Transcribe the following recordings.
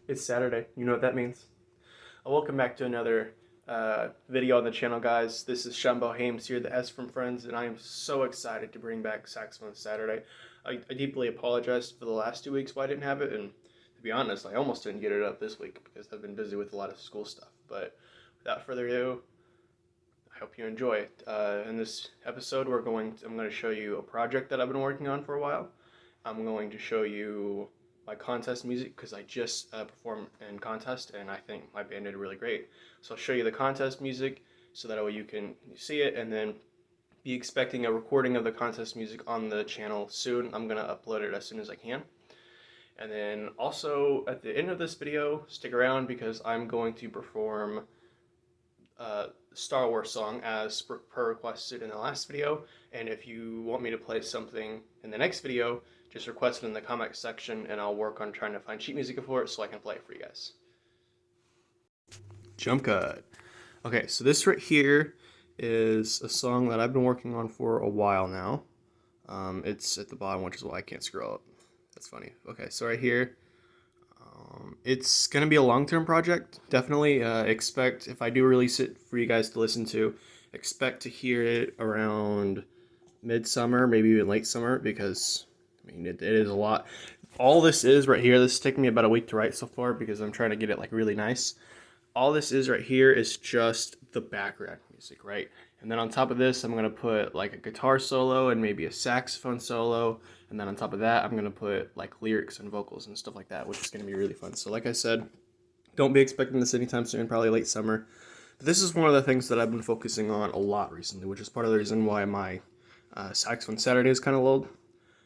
It's Saturday. You know what that means. Welcome back to another video on the channel, guys. This is Shambo Hames here, the S from Friends, and I am so excited to bring back Saxophone Saturday. I deeply apologize for the last 2 weeks why I didn't have it, and to be honest, I almost didn't get it up this week because I've been busy with a lot of school stuff. But without further ado, I hope you enjoy it. In this episode, I'm going to show you a project that I've been working on for a while. I'm going to show you my contest music because I just performed in contest and I think my band did really great. So I'll show you the contest music so that way you can see it, and then be expecting a recording of the contest music on the channel soon. I'm going to upload it as soon as I can. And then also at the end of this video, stick around because I'm going to perform Star Wars song as per requested in the last video, and if you want me to play something in the next video, just request it in the comment section and I'll work on trying to find sheet music for it so I can play it for you guys. Jump cut. Okay, so this right here is a song that I've been working on for a while now. It's at the bottom, which is why I can't scroll up. That's funny. Okay, so right here, it's going to be a long-term project. Definitely expect, if I do release it for you guys to listen to, expect to hear it around midsummer, maybe even late summer, because I mean it is a lot. All this is right here, this is taking me about a week to write so far because I'm trying to get it like really nice. All this is right here is just the background music, right? And then on top of this, I'm gonna put like a guitar solo and maybe a saxophone solo. And then on top of that, I'm gonna put like lyrics and vocals and stuff like that, which is gonna be really fun. So like I said, don't be expecting this anytime soon, probably late summer. But this is one of the things that I've been focusing on a lot recently, which is part of the reason why my Saxophone Saturday is kind of lulled.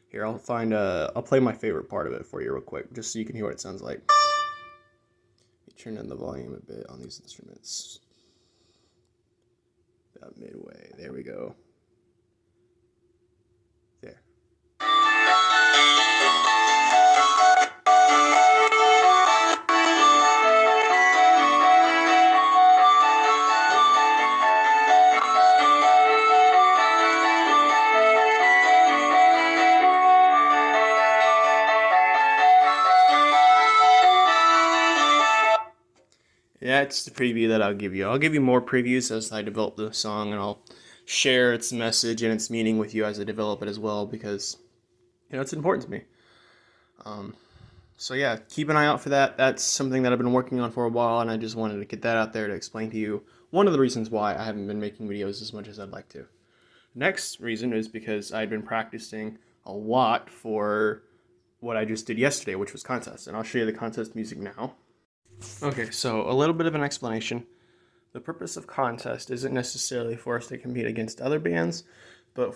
Here, I'll play my favorite part of it for you real quick, just so you can hear what it sounds like. Let me turn down the volume a bit on these instruments. About midway, there we go. There. That's the preview that I'll give you. I'll give you more previews as I develop the song, and I'll share its message and its meaning with you as I develop it as well, because it's important to me. So yeah, keep an eye out for that. That's something that I've been working on for a while, and I just wanted to get that out there to explain to you one of the reasons why I haven't been making videos as much as I'd like to. Next reason is because I'd been practicing a lot for what I just did yesterday, which was contest, and I'll show you the contest music now. Okay, so a little bit of an explanation. The purpose of contest isn't necessarily for us to compete against other bands, but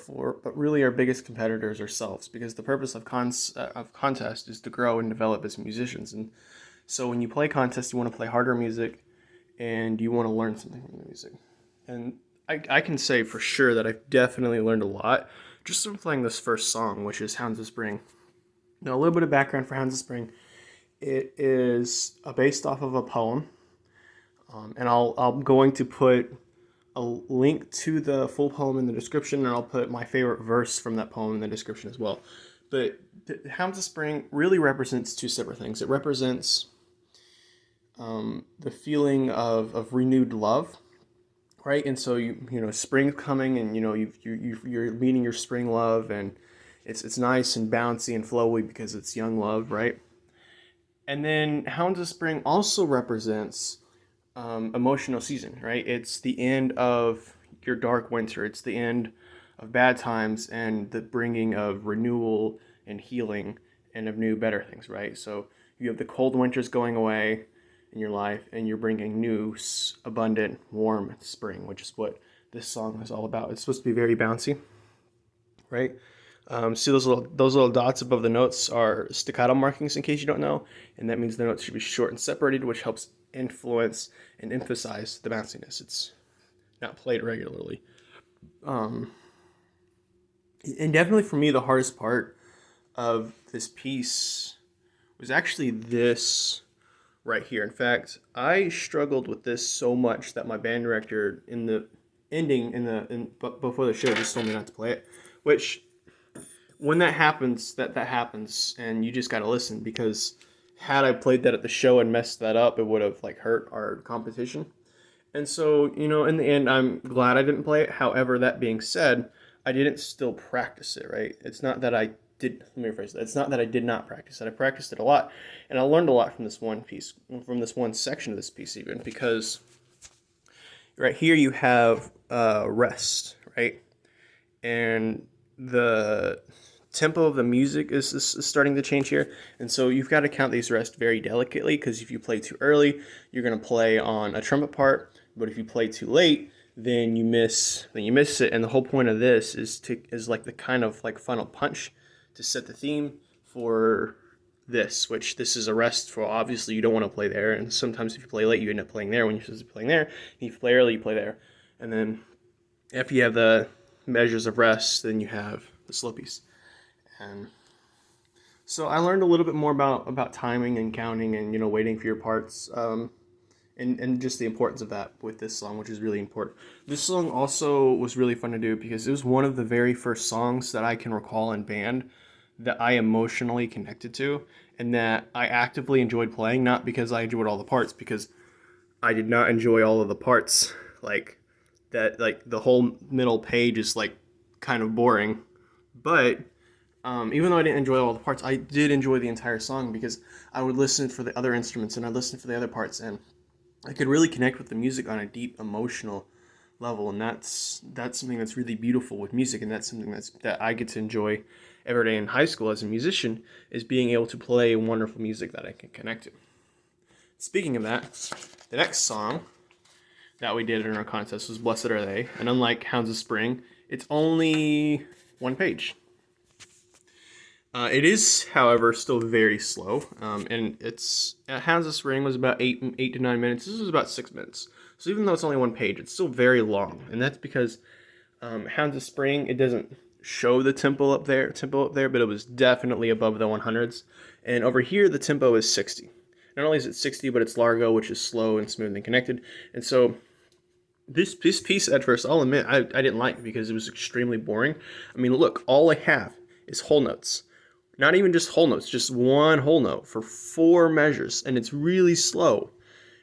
really our biggest competitors ourselves, because the purpose of contest is to grow and develop as musicians. And so when you play contest, you want to play harder music and you want to learn something from the music. And I can say for sure that I've definitely learned a lot just from playing this first song, which is Hounds of Spring. Now, a little bit of background for Hounds of Spring. It is based off of a poem, and I'm going to put a link to the full poem in the description, and I'll put my favorite verse from that poem in the description as well. But Hounds of Spring really represents two separate things. It represents the feeling of renewed love, right? And so spring's coming, and you're meeting your spring love, and it's nice and bouncy and flowy because it's young love, right? And then Hounds of Spring also represents emotional season, right? It's the end of your dark winter. It's the end of bad times and the bringing of renewal and healing and of new, better things, right? So you have the cold winters going away in your life, and you're bringing new, abundant, warm spring, which is what this song is all about. It's supposed to be very bouncy, right? See those little dots above the notes are staccato markings, in case you don't know, and that means the notes should be short and separated, which helps influence and emphasize the bounciness. It's not played regularly. And definitely for me, the hardest part of this piece was actually this right here. In fact, I struggled with this so much that my band director in the ending before the show just told me not to play it, which when that happens, that happens, and you just got to listen, because had I played that at the show and messed that up, it would have like hurt our competition. And so, in the end, I'm glad I didn't play it. However, that being said, I didn't still practice it, right? It's not that I did, let me rephrase that. It's not that I did not practice it. I practiced it a lot, and I learned a lot from this one piece, from this one section of this piece, even, because right here you have rest, right? And the tempo of the music is starting to change here, and so you've got to count these rests very delicately, because if you play too early, you're going to play on a trumpet part, but if you play too late, then you miss it. And the whole point of this is like the kind of like final punch to set the theme for this, which this is a rest for. Obviously you don't want to play there, and sometimes if you play late, you end up playing there when you're supposed to be playing there. And if you play early, you play there, and then after you have the measures of rest, then you have the slow piece. And so I learned a little bit more about timing and counting and waiting for your parts, and just the importance of that with this song, which is really important. This song also was really fun to do because it was one of the very first songs that I can recall in band that I emotionally connected to and that I actively enjoyed playing, not because I enjoyed all the parts, because I did not enjoy all of the parts. Like that, like the whole middle page is like kind of boring, but even though I didn't enjoy all the parts, I did enjoy the entire song because I would listen for the other instruments and I'd listen for the other parts, and I could really connect with the music on a deep emotional level, and that's something that's really beautiful with music, and that's something that I get to enjoy every day in high school as a musician, is being able to play wonderful music that I can connect to. Speaking of that, the next song that we did in our contest was Blessed Are They, and unlike Hounds of Spring, it's only one page. It is, however, still very slow, and it's Hounds of Spring was about 8 to 9 minutes. This was about 6 minutes. So even though it's only one page, it's still very long, and that's because Hounds of Spring, it doesn't show the tempo up there, but it was definitely above the 100s. And over here, the tempo is 60. Not only is it 60, but it's largo, which is slow and smooth and connected. And so this piece at first, I'll admit, I didn't like because it was extremely boring. I mean, look, all I have is whole notes. Not even just whole notes, just one whole note for 4 measures, and it's really slow.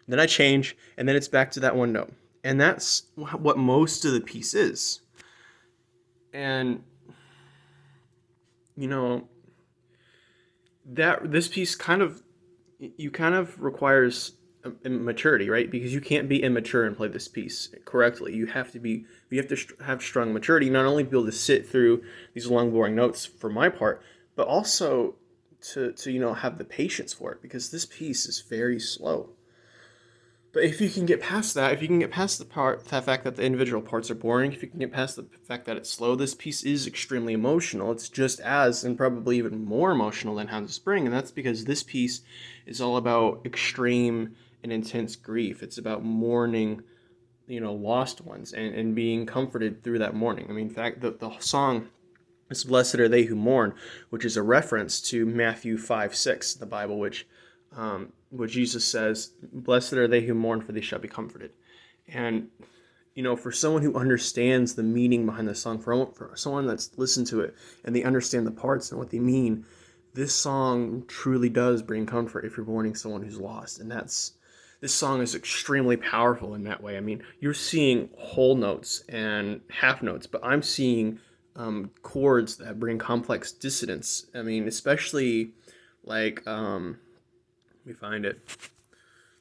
Then I change, and then it's back to that one note. And that's what most of the piece is. And, that this piece kind of requires maturity, right? Because you can't be immature and play this piece correctly. You have to have strong maturity, not only be able to sit through these long, boring notes for my part, but also to have the patience for it, because this piece is very slow. But if you can get past that, if you can get past the fact that the individual parts are boring, if you can get past the fact that it's slow, this piece is extremely emotional. It's just as, and probably even more emotional than Hounds of Spring, and that's because this piece is all about extreme and intense grief. It's about mourning, lost ones, and being comforted through that mourning. I mean, in fact, the song, it's Blessed Are They Who Mourn, which is a reference to Matthew 5:6, the Bible, which Jesus says, "Blessed are they who mourn, for they shall be comforted." And, for someone who understands the meaning behind the song, for someone that's listened to it and they understand the parts and what they mean, this song truly does bring comfort if you're mourning someone who's lost. And this song is extremely powerful in that way. I mean, you're seeing whole notes and half notes, but I'm seeing chords that bring complex dissonance. I mean, especially like, let me find it.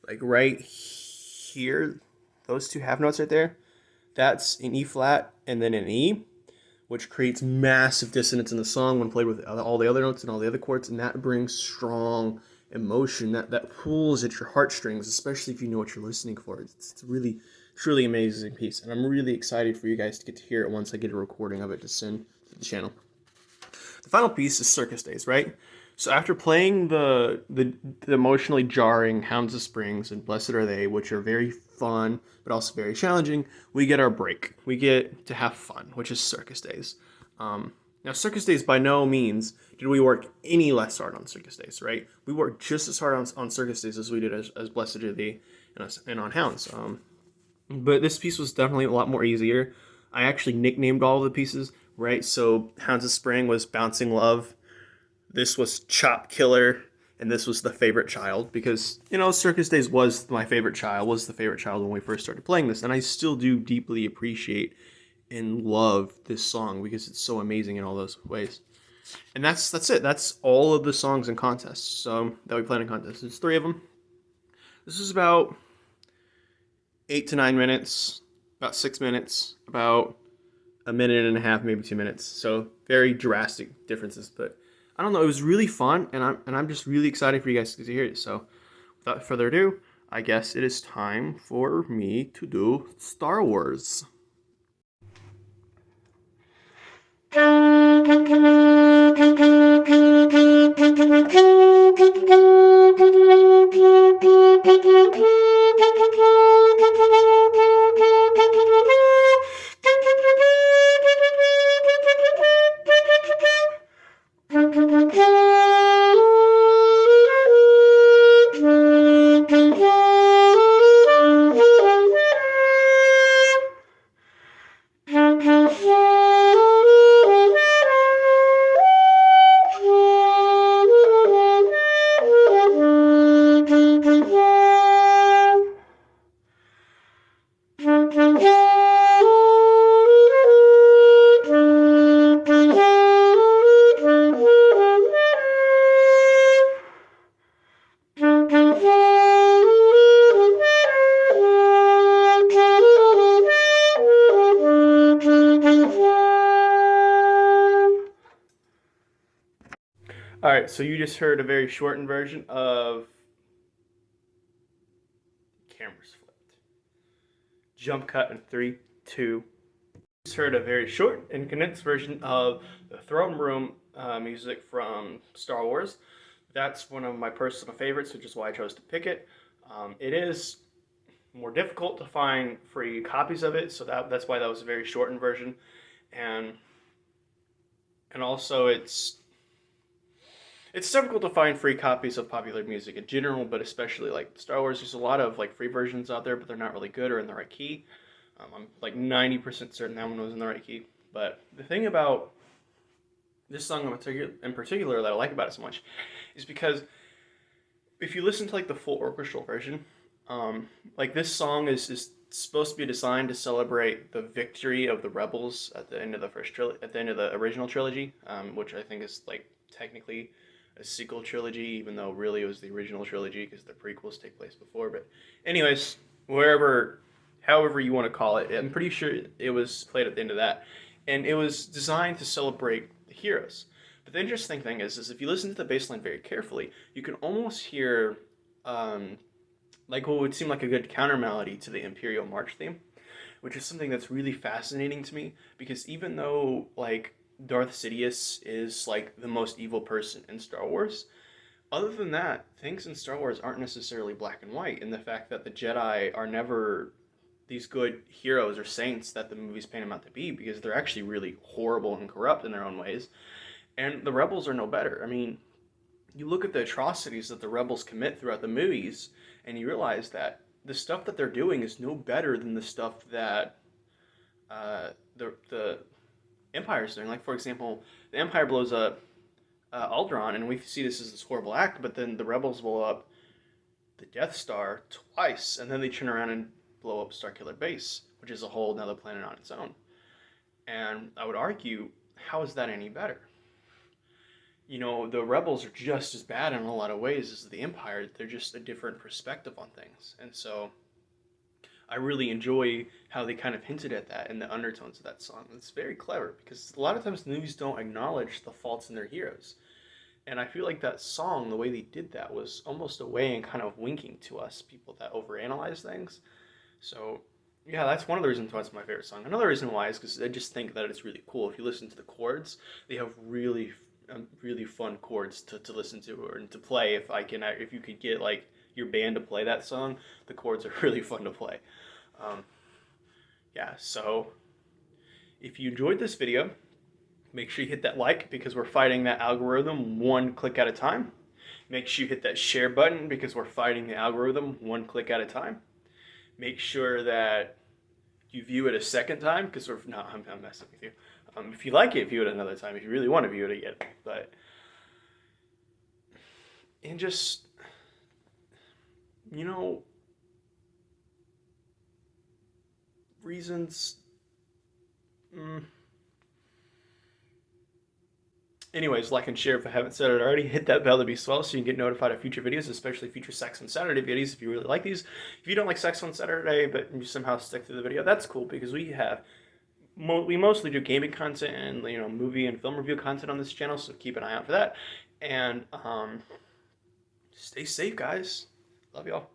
Like right here, those 2 half notes right there, that's an E flat and then an E, which creates massive dissonance in the song when played with all the other notes and all the other chords, and that brings strong emotion that pulls at your heartstrings, especially if you know what you're listening for. It's really, truly amazing piece, and I'm really excited for you guys to get to hear it once I get a recording of it to send to the channel. The final piece is Circus Days, right? So after playing the emotionally jarring Hounds of Springs and Blessed Are They, which are very fun but also very challenging, we get our break. We get to have fun, which is Circus Days. Now, Circus Days, by no means did we work any less hard on Circus Days, right? We worked just as hard on Circus Days as we did as Blessed Are They and on Hounds. But this piece was definitely a lot more easier. I actually nicknamed all of the pieces, right? So Hounds of Spring was Bouncing Love. This was Chop Killer. and this was the favorite child because, you know, Circus Days was my favorite child, was the favorite child when we first started playing this, and I still do deeply appreciate and love this song because it's so amazing in all those ways. And that's it. That's all of the songs and contests that we played in contests. There's 3 of them. This is about 8 to 9 minutes, about 6 minutes, about a minute and a half, maybe 2 minutes. So very drastic differences, but I don't know. It was really fun, and I'm just really excited for you guys to hear it. So without further ado, I guess it is time for me to do Star Wars. Alright, so you just heard a very shortened version of Cameras Flipped. Jump cut in 3, 2. You just heard a very short and condensed version of the Throne Room music from Star Wars. That's one of my personal favorites, which is why I chose to pick it. It is more difficult to find free copies of it, so that's why that was a very shortened version. And also it's difficult to find free copies of popular music in general, but especially like Star Wars. There's a lot of like free versions out there, but they're not really good or in the right key. I'm like 90% certain that one was in the right key. But the thing about this song in particular that I like about it so much is because if you listen to like the full orchestral version, like this song is supposed to be designed to celebrate the victory of the rebels at the end of the original trilogy, which I think is like technically a sequel trilogy, even though really it was the original trilogy because the prequels take place before. But anyways, however you want to call it, I'm pretty sure it was played at the end of that, and it was designed to celebrate the heroes. But the interesting thing is if you listen to the bass line very carefully, you can almost hear like what would seem like a good counter melody to the Imperial March theme, which is something that's really fascinating to me because even though like Darth Sidious is like the most evil person in Star Wars, other than that, things in Star Wars aren't necessarily black and white, and the fact that the Jedi are never these good heroes or saints that the movies paint them out to be, because they're actually really horrible and corrupt in their own ways. And the rebels are no better. I mean, you look at the atrocities that the rebels commit throughout the movies, and you realize that the stuff that they're doing is no better than the stuff that the Empire's doing. Like, for example, the Empire blows up Alderaan, and we see this as this horrible act, but then the rebels blow up the Death Star twice, and then they turn around and blow up Starkiller Base, which is a whole another planet on its own. And I would argue, how is that any better? You know, the rebels are just as bad in a lot of ways as the Empire. They're just a different perspective on things. And so I really enjoy how they kind of hinted at that in the undertones of that song. It's very clever because a lot of times the movies don't acknowledge the faults in their heroes. And I feel like that song, the way they did that, was almost a way and kind of winking to us people that overanalyze things. So yeah, that's one of the reasons why it's my favorite song. Another reason why is because I just think that it's really cool. If you listen to the chords, they have really fun chords to listen to or to play. If you could get like your band to play that song, the chords are really fun to play. Yeah, so if you enjoyed this video, make sure you hit that like because we're fighting that algorithm one click at a time. Make sure you hit that share button because we're fighting the algorithm one click at a time. Make sure that you view it a second time because I'm messing with you. If you like it, view it another time if you really want to view it again. But and just, you know, reasons. Anyways, like and share if I haven't said it already. Hit that bell to be swell so you can get notified of future videos, especially future Sex on Saturday videos if you really like these. If you don't like Sex on Saturday, but you somehow stick to the video, that's cool because we mostly do gaming content and movie and film review content on this channel, so keep an eye out for that. And stay safe, guys. Love y'all.